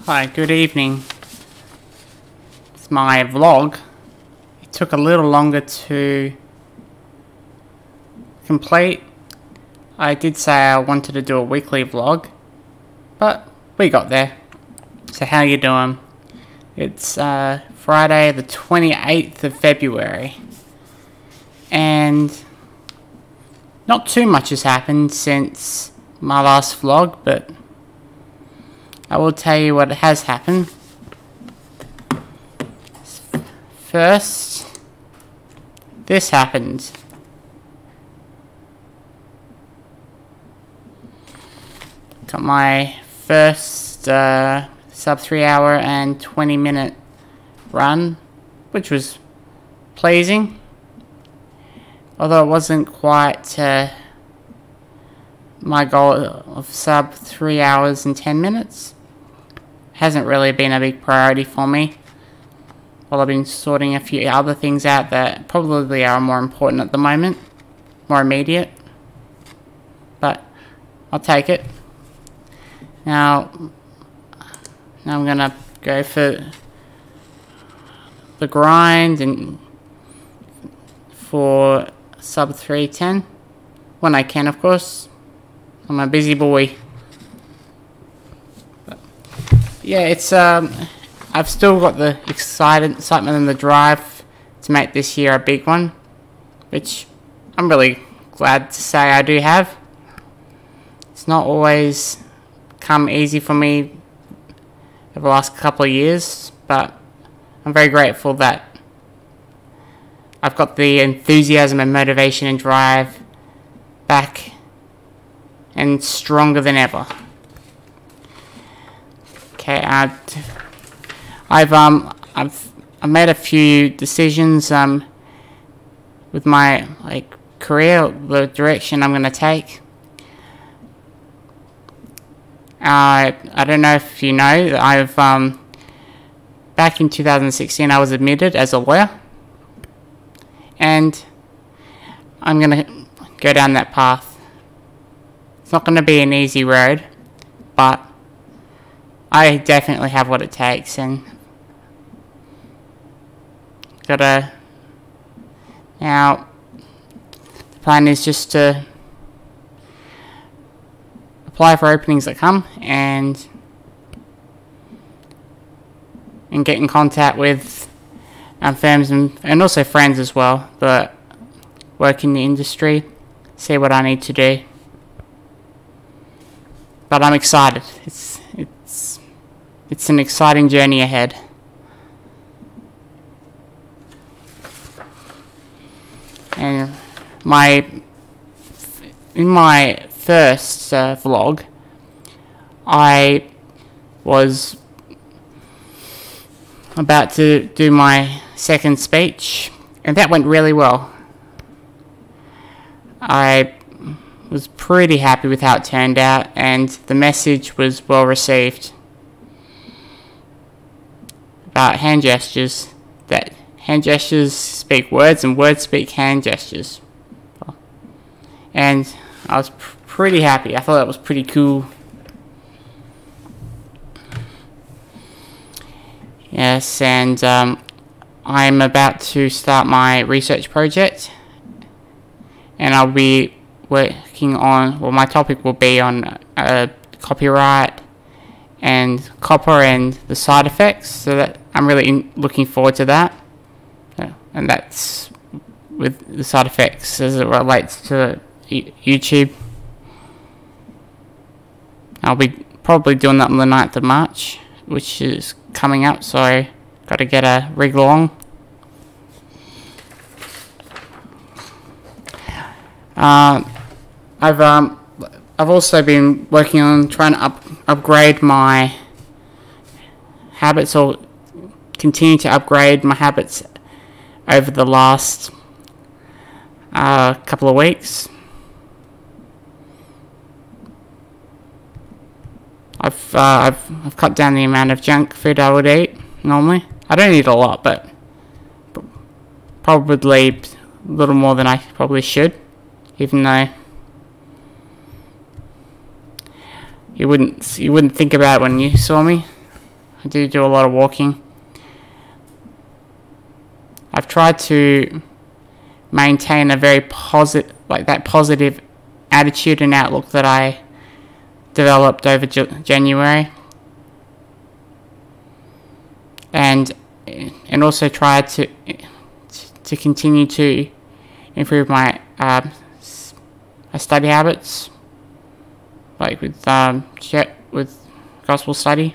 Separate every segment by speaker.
Speaker 1: Hi, good evening. It's my vlog. It took a little longer to complete. I did say I wanted to do a weekly vlog, but we got there. So how you doing? It's Friday the 28th of February, and not too much has happened since my last vlog, but I will tell you what has happened. First, this happened. Got my first sub 3 hour and 20-minute run, which was pleasing. Although it wasn't quite my goal of sub 3 hours and 10 minutes. Hasn't really been a big priority for me. Well, I've been sorting a few other things out that probably are more important at the moment, more immediate, but I'll take it. Now I'm gonna go for the grind and for sub 3:10 when I can, of course. I'm a busy boy. Yeah, it's I've still got the excitement and the drive to make this year a big one, which I'm really glad to say I do have. It's not always come easy for me over the last couple of years, but I'm very grateful that I've got the enthusiasm and motivation and drive back and stronger than ever. Okay, I've made a few decisions with my career, the direction I'm gonna take. I don't know if you know that I've back in 2016 I was admitted as a lawyer, and I'm gonna go down that path. It's not gonna be an easy road, but I definitely have what it takes, and now the plan is just to apply for openings that come and get in contact with firms and also friends as well that work in the industry, see what I need to do. But I'm excited. It's an exciting journey ahead. And in my first vlog, I was about to do my second speech, and that went really well. I was pretty happy with how it turned out, and the message was well received. About hand gestures, that hand gestures speak words and words speak hand gestures. And I was pretty happy. I thought that was pretty cool. Yes, and I'm about to start my research project, and I'll be working on, well, my topic will be on copyright and copper and the side effects, so that I'm really looking forward to that. And that's with the side effects as it relates to YouTube. I'll be probably doing that on the 9th of March, which is coming up, so got to get a rig along. I've also been working on trying to upgrade my habits, or continue to upgrade my habits over the last couple of weeks. I've cut down the amount of junk food I would eat normally. I don't eat a lot, but probably a little more than I probably should, even though you wouldn't think about it when you saw me. I do a lot of walking. I've tried to maintain a very positive attitude and outlook that I developed over January, and also try to continue to improve my study habits, like with gospel study,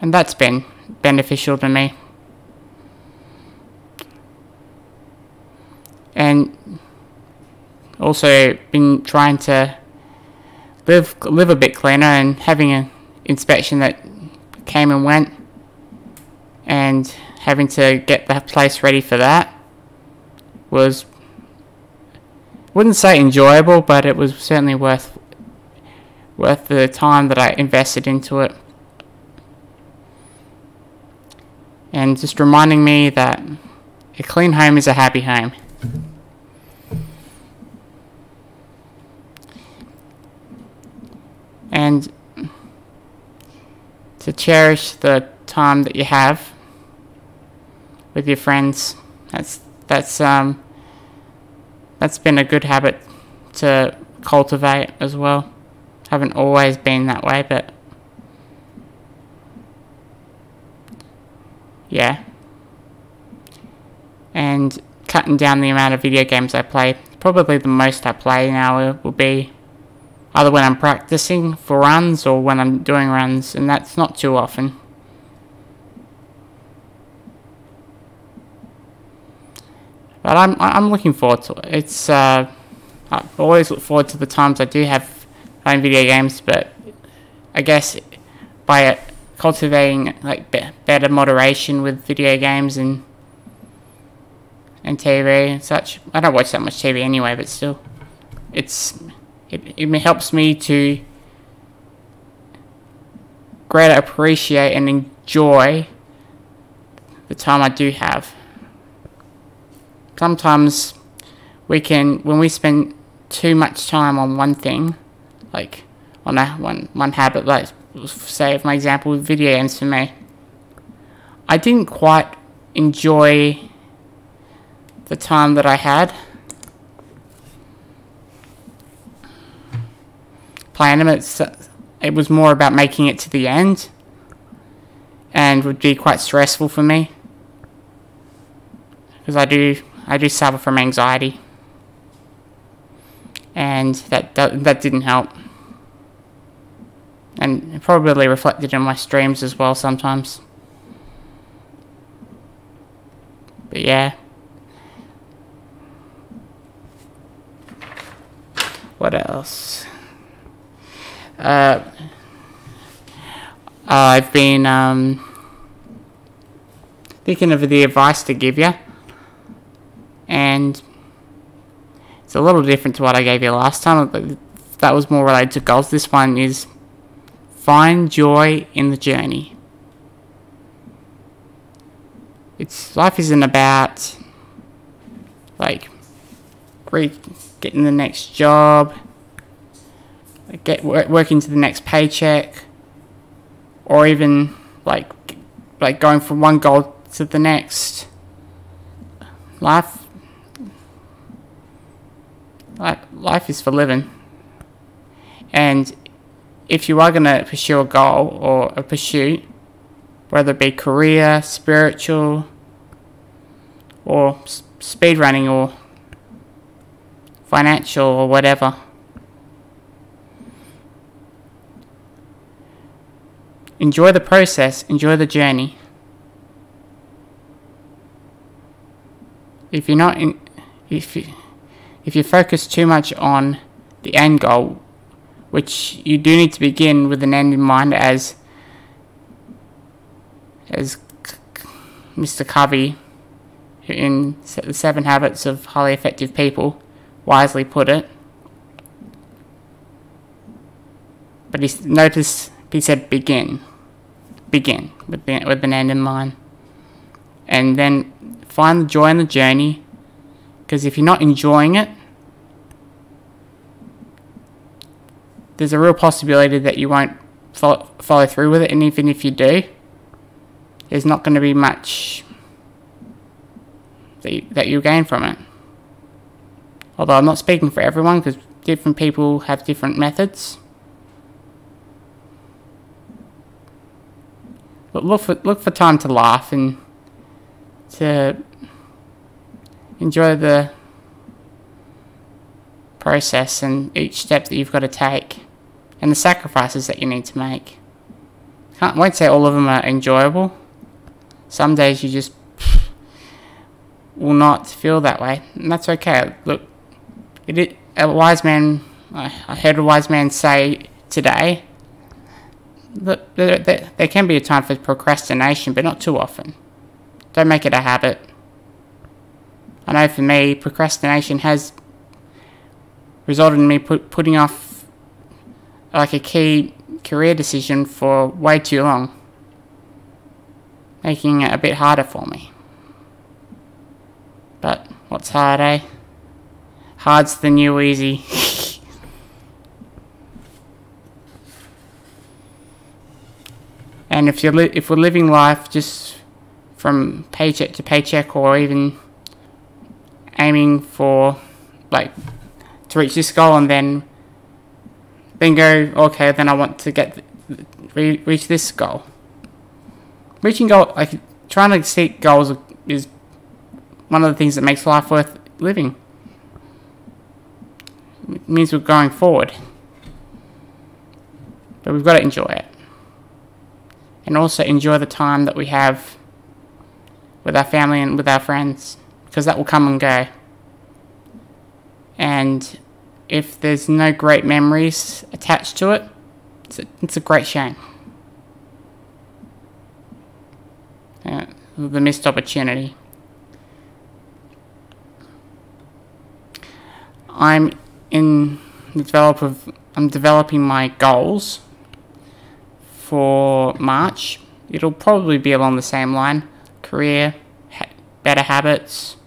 Speaker 1: and that's been beneficial to me. And also been trying to live a bit cleaner, and having an inspection that came and went, and having to get the place ready for that was, wouldn't say enjoyable, but it was certainly worth the time that I invested into it. And just reminding me that a clean home is a happy home. And to cherish the time that you have with your friends. That's been a good habit to cultivate as well. Haven't always been that way, but yeah. And cutting down the amount of video games I play. Probably the most I play now will be either when I'm practicing for runs or when I'm doing runs, and that's not too often. But I'm looking forward to it. It's I always look forward to the times I do have playing video games, but I guess by cultivating like better moderation with video games and TV and such. I don't watch that much TV anyway, but still, it helps me to greater appreciate and enjoy the time I do have. Sometimes when we spend too much time on one thing, like on one habit, like say for my example with video games for me, I didn't quite enjoy the time that I had playing them. It was more about making it to the end, and would be quite stressful for me because I do suffer from anxiety, and that didn't help, and it probably reflected in my streams as well sometimes. But yeah. What else? I've been thinking of the advice to give you, and it's a little different to what I gave you last time, but that was more related to goals. This one is find joy in the journey. Life isn't about like getting the next job, working to the next paycheck, or even like going from one goal to the next. Life is for living, and if you are going to pursue a goal or a pursuit, whether it be career, spiritual, or speed running, or financial, or whatever, enjoy the process, enjoy the journey. If you focus too much on the end goal, which you do need to begin with an end in mind, as Mr. Covey in The 7 Habits of Highly Effective People wisely put it. But he said begin with an end in mind, and then find the joy in the journey. Because if you're not enjoying it, there's a real possibility that you won't follow through with it, and even if you do, there's not going to be much that you gain from it. Although I'm not speaking for everyone, because different people have different methods. But look for time to laugh and to enjoy the process and each step that you've got to take and the sacrifices that you need to make. Won't say all of them are enjoyable. Some days you just will not feel that way, and that's okay. Look, a wise man, I heard a wise man say today, look, there can be a time for procrastination, but not too often. Don't make it a habit. I know for me, procrastination has resulted in me putting off like a key career decision for way too long, making it a bit harder for me. But what's hard, eh? Hard's the new easy. And if we're living life just from paycheck to paycheck, or even aiming for to reach this goal and then go, okay, then I want to reach this goal. Reaching goal, trying to seek goals is one of the things that makes life worth living. It means we're going forward. But we've got to enjoy it. And also enjoy the time that we have with our family and with our friends, because that will come and go. And if there's no great memories attached to it, it's a great shame. The missed opportunity. I'm developing my goals for March. It'll probably be along the same line: career, better habits,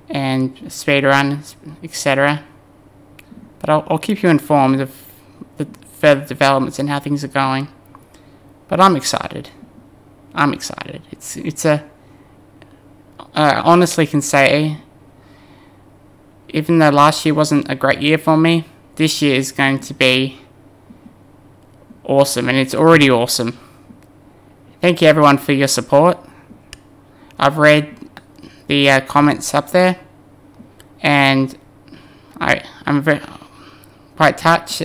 Speaker 1: and speedrun, etc. But I'll keep you informed of the further developments and how things are going. But I'm excited. I honestly can say, even though last year wasn't a great year for me, this year is going to be awesome, and it's already awesome. Thank you everyone for your support. I've read the comments up there, and I'm quite touched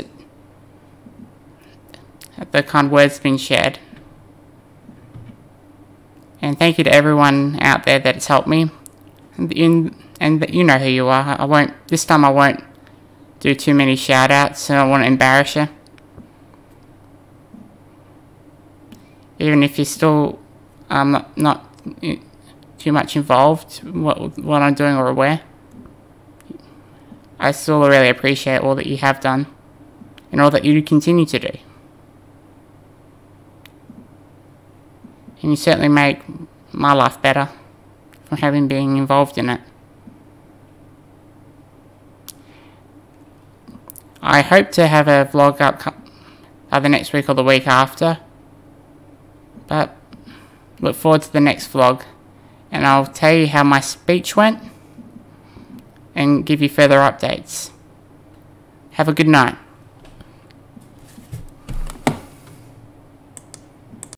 Speaker 1: at the kind words being shared. And thank you to everyone out there that has helped me. And you know who you are. This time I won't do too many shout outs, so I don't want to embarrass you. Even if you're still not too much involved in what I'm doing or aware, I still really appreciate all that you have done and all that you continue to do. And you certainly make my life better from being involved in it. I hope to have a vlog up either next week or the week after. But look forward to the next vlog, and I'll tell you how my speech went and give you further updates. Have a good night.